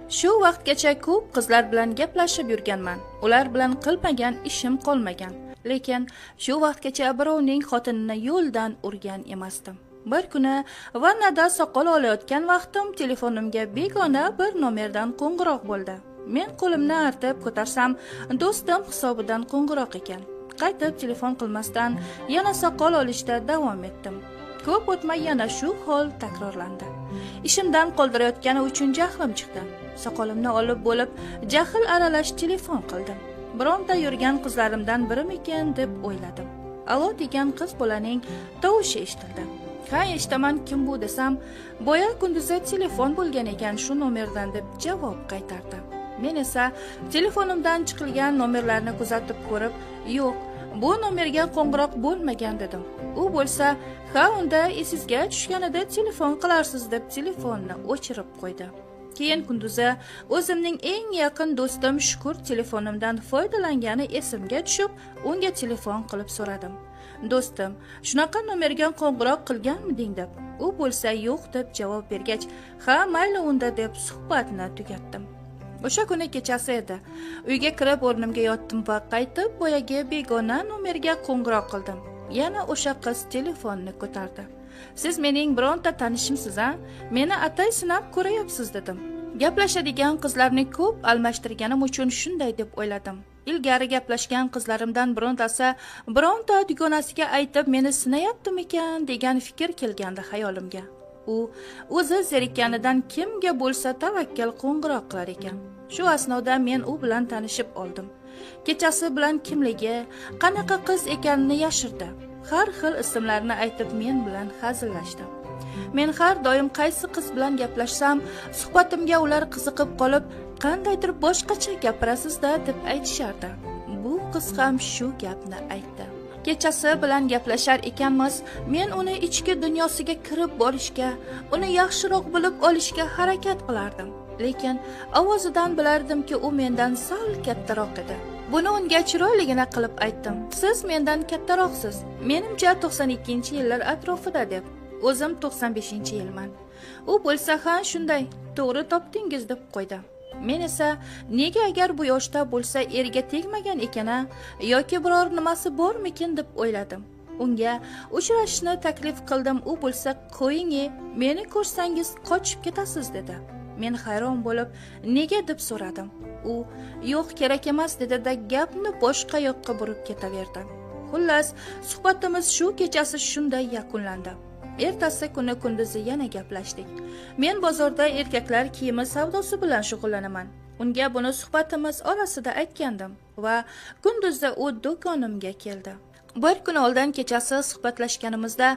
Shu vaqtgacha ko'p qizlar bilan gaplashib yurganman. Ular bilan qilmagan ishim qolmagan. Lekin shu vaqtgacha birovning xotinini yo'ldan urgan emasdim. Bir kuni vannada soqol olayotgan vaqtim telefonimga begona bir nomerdan qo'ng'iroq bo'ldi. Men qo'limni artib ko'tarsam, do'stim hisobidan qo'ng'iroq ekan. Qaytib telefon qilmasdan yana soqol olishda davom etdim. Ko'p o'tmay yana shu hol takrorlandi. Ishimdan qoldirayotgani uchun jahlim chiqdi. Soqolimni olib bo'lib, jahl aralash telefon qildim. Bironta yurgan qizlarimdan birimikin deb o'yladim. Alo degan qiz bolaning tovushi eshitildi. Ha, eshitaman, kim bu desam, boya kunduzi telefon bo'lgan ekan shu nomerdan deb javob qaytardi. Men esa telefonimdan chiqilgan nomerlarni kuzatib ko'rib, yo'q, bu nomerga qo'ng'iroq bo'lmagan dedim. U bo'lsa, ha, unda esingizga tushganida telefon qilarsiz deb telefonni o'chirib qo'ydi. Keyin kunduzi o'zimning eng yaqin do'stim Shukur telefonimdan foydalangani esimga tushib, unga telefon qilib so'radim. Do'stim, shunaqa nomerga qo'ng'iroq qilganmiding deb. U bo'lsa yo'q deb javob bergach, ha, mayli unda deb suhbatni tugatdim. O'sha kuni kechasi edi. Uyga kirib o'rnimga yotdim va qaytib boyagi begona nomerga qo'ng'iroq qildim. Yana o'sha qiz telefonni ko'tardi. Siz mening bironta tanishimsiz, a? Meni atay sinab ko'rayapsiz dedim. Gaplashadigan qizlarni ko'p almashtirganim uchun shunday deb o'yladim. Ilgari gaplashgan qizlarimdan bironta dugonasiga aytib meni sinayaptimikan degan fikr kelgandi xayolimga. U o'zi zerikkanidan kimga bo'lsa tavakkal qo'ng'iroq qilar ekan. Shu asnoda men u bilan tanishib oldim. Kechasi bilan kimligi, qanaqa qiz ekanini yashirdi. Har xil ismlarni aytib men bilan hazillashdi. Men har doim qaysi qiz bilan gaplashsam, suhbatimga ular qiziqib qolib, qandaydir boshqacha gapirasiz-da deb aytishardi. Bu qiz ham shu gapni aytdi. Kechasi bilan gaplashar ekanmiz, men uni ichki dunyosiga kirib borishga, uni yaxshiroq bilib olishga harakat qilardim. Lekin ovozidan bilardimki, u mendan sal kattaroq edi. Buni unga chiroyligina qilib aytdim. Siz mendan kattaroqsiz. Menimcha 92-yillar atrofida deb. O'zim 95-yilman. U bo'lsa ham shunday, to'g'ri topdingiz deb qo'ydi. Men esa nega agar bu yoshda bo'lsa erga tegmagan ekana yoki biror nimasi bormikin deb o'yladim. Unga uchrashishni taklif qildim. U bo'lsa, "Qo'ying, meni ko'rsangiz qochib ketasiz" dedi. Men hayron bo'lib, "Nega?" deb so'radim. U "Yo'q, kerak emas" dedi-da gapni boshqa yoqqa burib ketaverdi. Xullas, suhbatimiz shu kechasi shunday yakunlandi. Ertasi kuni kunduzi yana gaplashdik. Men bozorda erkaklar kiyimi savdosi bilan shug'ullanaman. Unga buni suhbatimiz orasida aytgandim va kunduzi u do'konimga keldi. Bir kun oldin kechasi suhbatlashganimizda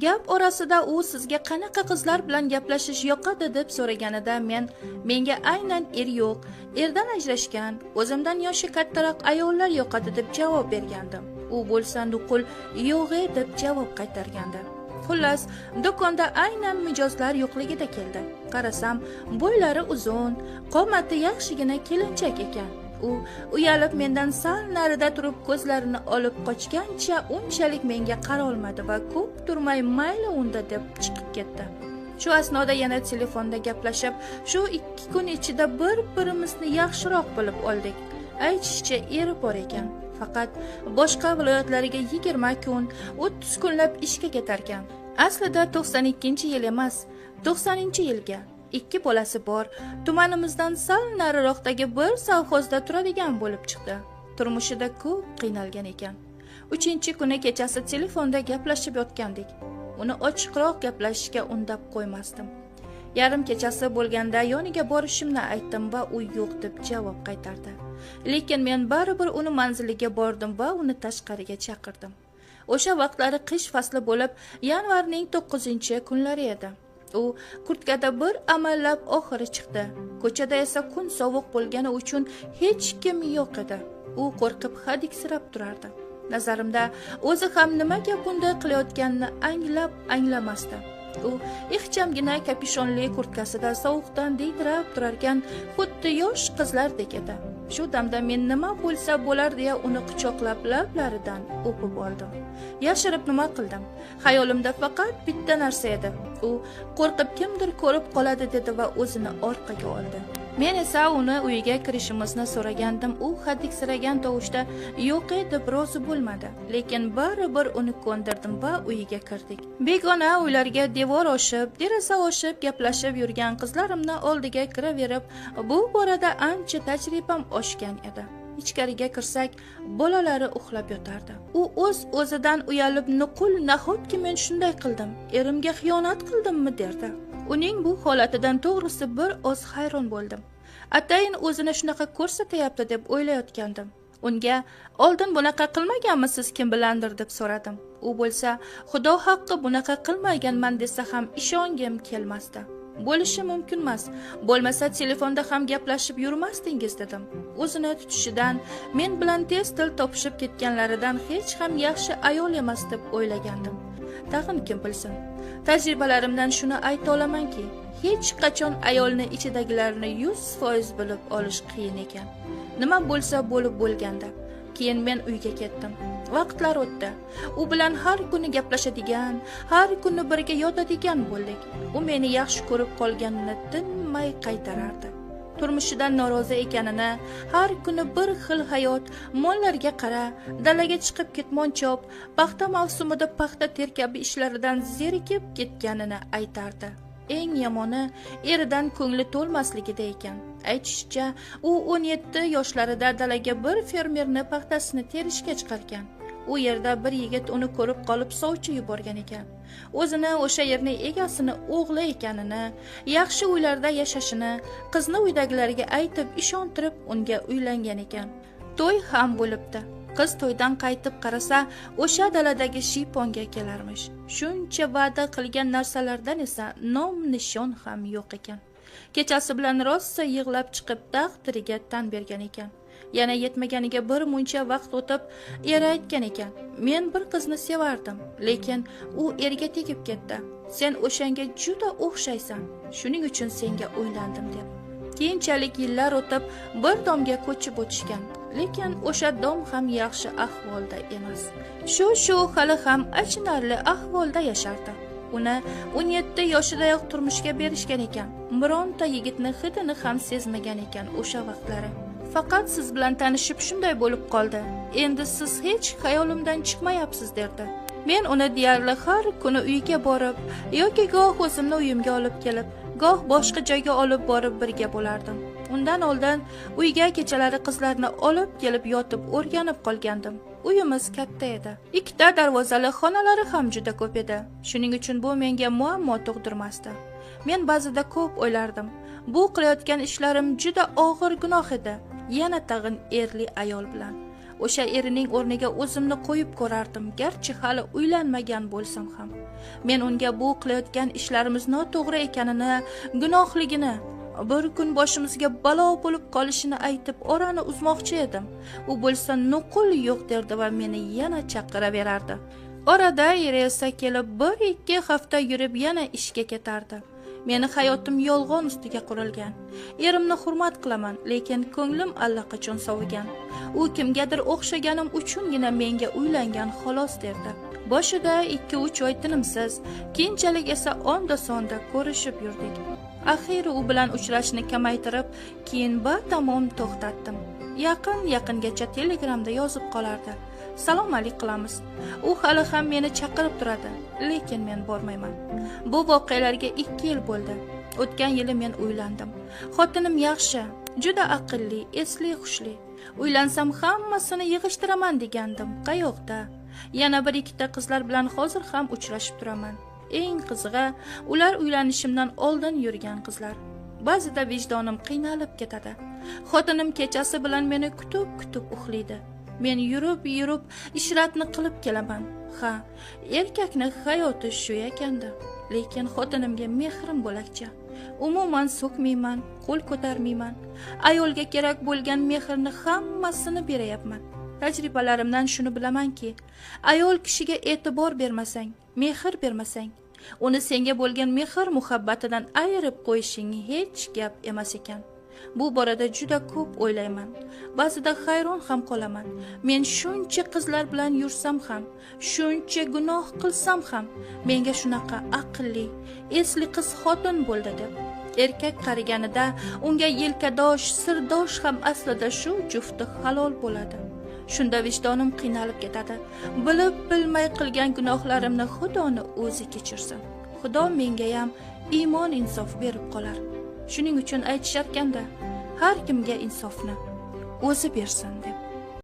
gap orasida u sizga qanaqa qizlar bilan gaplashish yoqadi deb so'raganida menga aynan er yo'q, erdan ajrashgan, o'zimdan yoshi kattaroq ayollar yoqadi deb javob bergandim. U bo'lsa nuqul yo'g'e deb javob qaytargandi. Xullas, do'konda aynan mijozlar yo'qligida keldi. Qarasam, bo'ylari uzun, qomati yaxshigina kelinchak ekan. U uyalib mendan sal narida turib ko'zlarini olib qochgancha unchalik menga qara olmadi va ko'p turmay mayli unda deb chiqib ketdi. Shu asnoda yana telefonda gaplashib, shu 2 kun ichida bir-birimizni yaxshiroq bilib oldik. Aytishicha eri bor ekan. Faqat boshqa viloyatlariga 20 kun, 30 kunlab ishga ketar ekan. Aslida 92-yil emas, 90-yilga 2 bolasi bor, tumanimizdan sal nariroqdagi bir savxozda turadigan bo'lib chiqdi. Turmushida ko'p qiynalgan ekan. 3-kuni kechasi telefonda gaplashib yotgandik. Uni ochiqroq gaplashishga undab qo'ymasdim. Yarim kechasi bo'lganda yoniga borishimni aytdim va u yo'q deb javob qaytardi. Lekin men baribir uni manziliga bordim va uni tashqariga chaqirdim. O'sha vaqtlari qish fasli bo'lib, yanvarning 9-kunlari edi. U kurtkada bir amallab oxiri chiqdi. Ko'chada esa kun sovuq bo'lgani uchun hech kim yo'q edi. U qo'rqib hadiksirab turardi. Nazarimda o'zi ham nimaga bunday qilayotganini anglamasdi. U ixchamgina kapishonli kurtkasida sovuqdan diydirab turarkan, xuddi yosh qizlardek edi. Shu damda men nima bo'lsa bo'lar deya uni quchoqlab lablaridan o'pib oldim. Yashirib nima qildim? Xayolimda faqat bitta narsa edi. U qo'rqib kimdir ko'rib qoladi dedi va o'zini orqaga oldi. Men esa uni uyiga kirishimizni so'ragandim. U hadiksiragan tovushda yo'q deb rozi bo'lmadi, lekin baribir uni ko'ndirdim va uyiga kirdik. Begona uylarga devor oshib, deraza oshib gaplashib yurgan qizlarimni oldiga kiraverib, bu borada ancha tajribam oshgan edi. Ichkariga kirsak, bolalari uxlab yotardi. U o'z-o'zidan uyalib, nuqul, nahotki men shunday qildim, erimga xiyonat qildimmi derdi. Uning bu holatidan to'g'risi bir oz hayron bo'ldim. Atayin o'zini shunaqa ko'rsatyapti deb o'ylayotgandim. Unga oldin bunaqa qilmaganmisiz kim bilandir deb so'radim. U bo'lsa, Xudo haqqi bunaqa qilmaganman desa ham ishongim kelmasdi. Bo'lishi mumkin emas. Bo'lmasa telefonda ham gaplashib yurmasdingiz dedim. O'zini tutishidan, men bilan tez til topishib ketganlaridan hech ham yaxshi ayol emas deb o'ylagandim. Tag'in kim bilsin. Tajribalarimdan shuni ayta olamanki, hech qachon ayolni ichidagilarni 100% bilib olish qiyin ekan. Nima bo'lsa bo'lib bo'lganda. Keyin men uyga ketdim. Vaqtlar o'tdi. U bilan har kuni gaplashadigan, har kuni birga yotadigan bo'ldik. U meni yaxshi ko'rib qolganini tinmay qaytarardi. Turmushidan norozi ekanini, har kuni bir xil hayot, mollarga qara, dalaga chiqib ketmon chop, paxta mavsumida paxta terkabi ishlaridan zerikib ketganini aytardi. Eng yomoni eridan ko'ngli to'lmasligida ekan. Aytishicha, u 17 yoshlarida dalaga bir fermerni paxtasini terishga chiqargan. U yerda bir yigit uni ko'rib qolib sovchi yuborgan ekan. O'zini o'sha yerning egasini o'g'li ekanini, yaxshi uylarda yashashini qizni uydagilarga aytib ishontirib unga uylangan ekan. To'y ham bo'libdi. Qiz to'ydan qaytib qarasa, o'sha daladagi shiyponga kelarmish. Shuncha va'da qilgan narsalardan esa nom nishon ham yo'q ekan. Kechasi bilan rosa yig'lab chiqib taqdiriga tan bergan ekan. Yana yetmaganiga bir muncha vaqt o'tib, eri aytgan ekan: "Men bir qizni sevardim, lekin u erga tegib ketdi. Sen o'shanga juda o'xshaysan. Shuning uchun senga uylandim" deb. Keyinchalik yillar o'tib, bir domga ko'chib o'tishgan. Lekin o'sha dom ham yaxshi ahvolda emas. Shu hali ham achinarli ahvolda yashardi. Uni 17 yoshidayoq turmushga berishgan ekan. Bironta yigitni hidini ham sezmagan ekan o'sha vaqtlari. Faqat siz bilan tanishib shunday bo'lib qoldi. Endi siz hech xayolimdan chiqmayapsiz derdi. Men uni deyarli har kuni uyiga borib, yoki goh o'zimni uyimga olib kelib, goh boshqa joyga olib borib birga bo'lardim. Undan oldin uyga kechalari qizlarni olib kelib yotib o'rganib qolgandim. Uyimiz katta edi. 2 darvozali xonalari ham juda ko'p edi. Shuning uchun bu menga muammo tug'dirmasdi. Men ba'zida ko'p o'ylardim. Bu qilayotgan ishlarim juda og'ir gunoh edi. Yana tag'in erli ayol bilan. O'sha erining o'rniga o'zimni qo'yib ko'rardim, garchi hali uylanmagan bo'lsam ham. Men unga bu qilayotgan ishlarimiz noto'g'ri ekanini, gunohligini, bir kun boshimizga balo bo'lib qolishini aytib orani uzmoqchi edim. U bo'lsa nuqul yo'q derdi va meni yana chaqiraverardi. Orada eri esa kelib 1-2 hafta yurib yana ishga ketardi. Meni hayotim yolg'on ustiga qurilgan. Erimni hurmat qilaman, lekin ko'nglim allaqachon sovigan. U kimgadir o'xshaganim uchungina menga uylangan xolos derdi. Boshida 2-3 oy tinimsiz, keyinchalik esa onda-sonda ko'rishib yurdik. Axiri u bilan uchrashni kamaytirib, keyin batamom to'xtatdim. Yaqingacha Telegramda yozib qolardi. Salom alik qilamiz. U hali ham meni chaqirib turadi, lekin men bormayman. Bu voqealarga 2 yil bo'ldi. O'tgan yili men uylandim. Xotinim yaxshi, juda aqlli, esli xushli. Uylansam hammasini yig'ishtiraman degandim. Qayoqda? Yana 1-2 qizlar bilan hozir ham uchrashib turaman. Eng qizig'i, ular uylanishimdan oldin yurgan qizlar. Ba'zida vijdonim qiynalib ketadi. Xotinim kechasi bilan meni kutib uxlaydi. Men yurib ishratni qilib kelaman. Ha, erkakning hayoti shu ekanda. Lekin xotinimga mehrim bo'lakcha. Umuman so'kmayman, qo'l ko'tarmayman. Ayolga kerak bo'lgan mehrni hammasini berayapman. Tajribalarimdan shuni bilamanki, ayol kishiga e'tibor bermasang, mehr bermasang, uni senga bo'lgan mehr muhabbatidan ayirib qo'yishing hech gap emas ekan. Bu borada juda ko'p o'ylayman. Ba'zida hayron ham qolaman. Men shuncha qizlar bilan yursam ham, shuncha gunoh qilsam ham, menga shunaqa aqlli, esli qiz xotin bo'ldi deb. erkak qariganida unga yelkadosh, sirdosh ham aslida shu jufti halol bo'ladi. Shunda vijdonim qiynalib ketadi. Bilib bilmay qilgan gunohlarimni Xudoni o'zi kechirsin. Xudo menga ham iymon insof berib qolar. Shuning uchun aytisharkanda, har kimga insofni o'zi bersin deb.